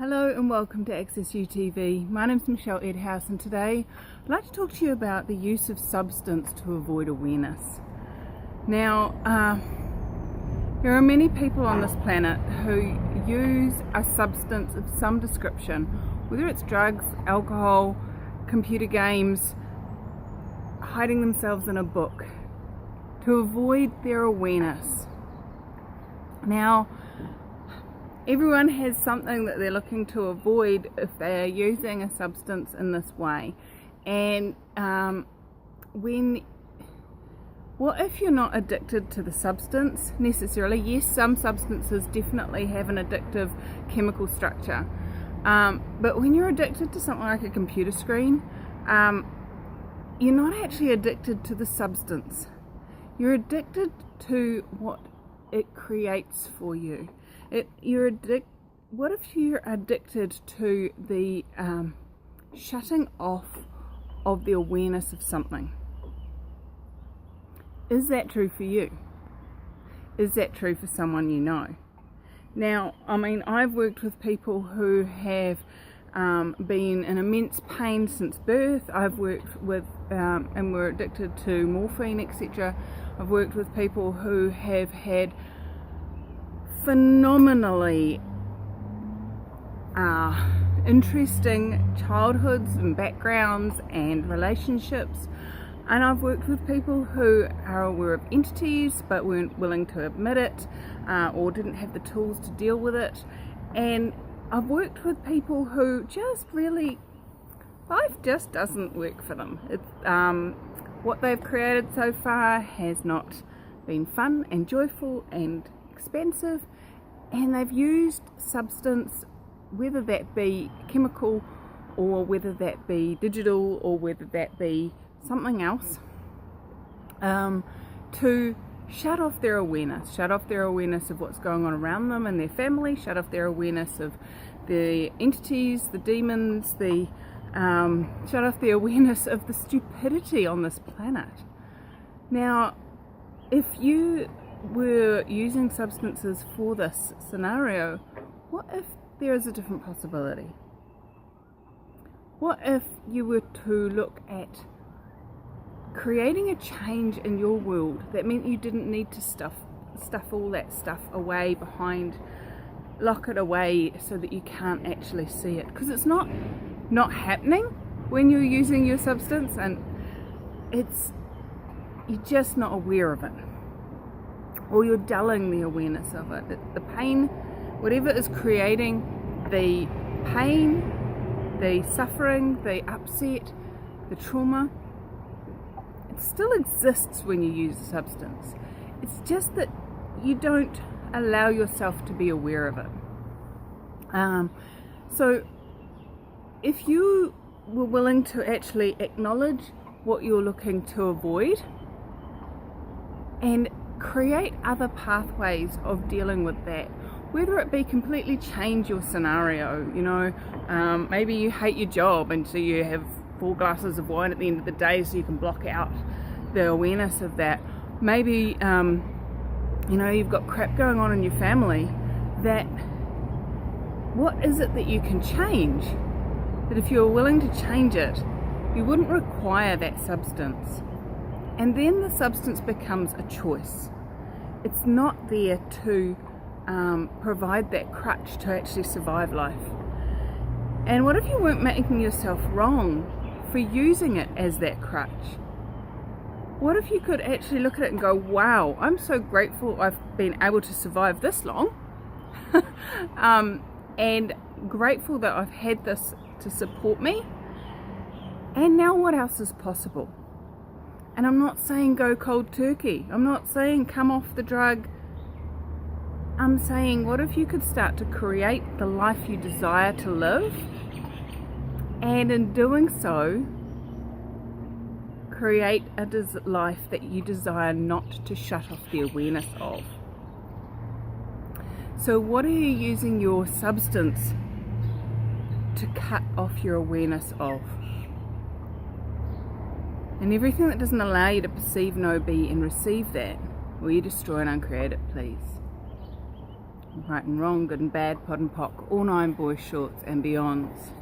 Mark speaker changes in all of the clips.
Speaker 1: Hello and welcome to Access UTV. My name is Michelle Edhouse and today I'd like to talk to you about the use of substance to avoid awareness. Now, there are many people on this planet who use a substance of some description, whether it's drugs, alcohol, computer games, hiding themselves in a book, to avoid their awareness. Now, everyone has something that they're looking to avoid if they are using a substance in this way. And what if you're not addicted to the substance necessarily? Yes, some substances definitely have an addictive chemical structure. But when you're addicted to something like a computer screen, you're not actually addicted to the substance. You're addicted to what it creates for you. What if you're addicted to the shutting off of the awareness of something? Is that true for you? Is that true for someone you know? Now, I've worked with people who have been in immense pain since birth. I've worked with and were addicted to morphine, etc. I've worked with people who have had phenomenally interesting childhoods and backgrounds and relationships, and I've worked with people who are aware of entities but weren't willing to admit it or didn't have the tools to deal with it, and I've worked with people who just really, life just doesn't work for them. What they've created so far has not been fun and joyful and expensive, and they've used substance, whether that be chemical or whether that be digital or whether that be something else, to shut off their awareness of what's going on around them and their family, shut off their awareness of the entities, the demons, shut off the awareness of the stupidity on this planet. Now, if you were using substances for this scenario, what if there is a different possibility? What if you were to look at creating a change in your world that meant you didn't need to stuff all that stuff away behind, lock it away so that you can't actually see it? Because it's not happening when you're using your substance, and you're just not aware of it, or you're dulling the awareness of it. The pain, whatever is creating the pain, the suffering, the upset, the trauma, it still exists when you use a substance. It's just that you don't allow yourself to be aware of it. So if you were willing to actually acknowledge what you're looking to avoid and create other pathways of dealing with that, whether it be completely change your scenario, maybe you hate your job and so you have 4 glasses of wine at the end of the day so you can block out the awareness of that. Maybe you've got crap going on in your family. That what is it that you can change, that if you're willing to change it, you wouldn't require that substance? And then the substance becomes a choice. It's not there to provide that crutch to actually survive life. And what if you weren't making yourself wrong for using it as that crutch? What if you could actually look at it and go, wow, I'm so grateful I've been able to survive this long, and grateful that I've had this to support me, and now what else is possible? And I'm not saying go cold turkey. I'm not saying come off the drug. I'm saying, what if you could start to create the life you desire to live, and in doing so, create a life that you desire not to shut off the awareness of? So what are you using your substance to cut off your awareness of? And everything that doesn't allow you to perceive, know, be, and receive that, will you destroy and uncreate it, please? right and wrong, good and bad, pod and poc, all 9 boys, shorts and beyonds.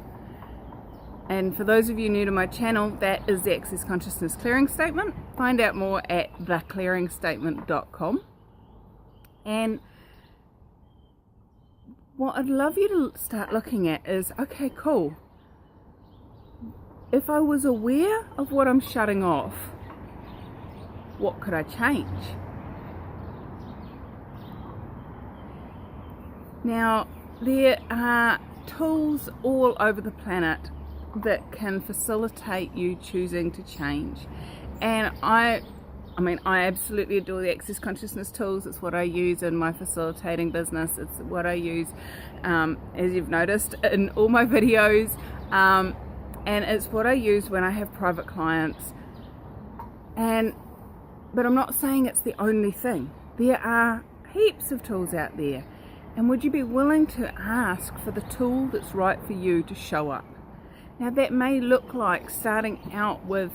Speaker 1: And for those of you new to my channel, that is the Access Consciousness Clearing Statement. Find out more at theclearingstatement.com. And what I'd love you to start looking at is, okay, cool. If I was aware of what I'm shutting off, what could I change? Now, there are tools all over the planet that can facilitate you choosing to change. And I absolutely adore the Access Consciousness tools. It's what I use in my facilitating business. It's what I use, as you've noticed, in all my videos. And it's what I use when I have private clients. But I'm not saying it's the only thing. There are heaps of tools out there. And would you be willing to ask for the tool that's right for you to show up? Now that may look like starting out with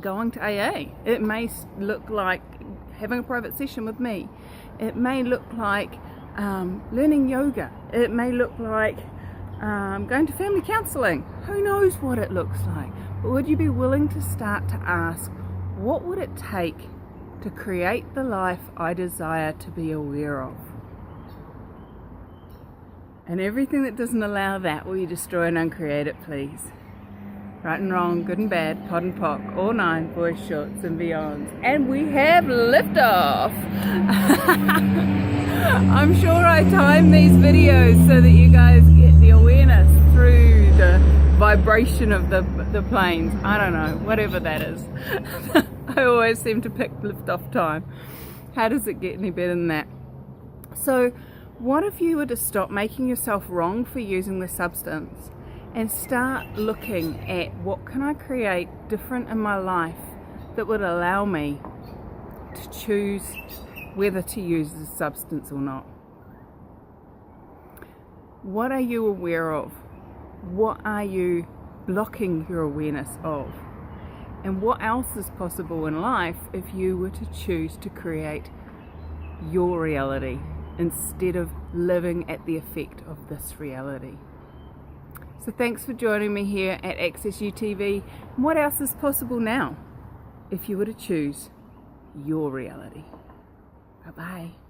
Speaker 1: going to AA. It may look like having a private session with me. It may look like learning yoga. It may look like going to family counselling. Who knows what it looks like? But would you be willing to start to ask, what would it take to create the life I desire to be aware of? And everything that doesn't allow that, will you destroy and uncreate it, please? Right and wrong, good and bad, pod and poc, all 9 boys, shorts and beyonds. And we have liftoff! I'm sure I time these videos so that you guys get the awareness through the vibration of the planes. I don't know, whatever that is. I always seem to pick liftoff time. How does it get any better than that? So, what if you were to stop making yourself wrong for using the substance and start looking at what can I create different in my life that would allow me to choose whether to use the substance or not? What are you aware of? What are you blocking your awareness of? And what else is possible in life if you were to choose to create your reality instead of living at the effect of this reality? So thanks for joining me here at Access UTV. What else is possible now if you were to choose your reality? Bye-bye.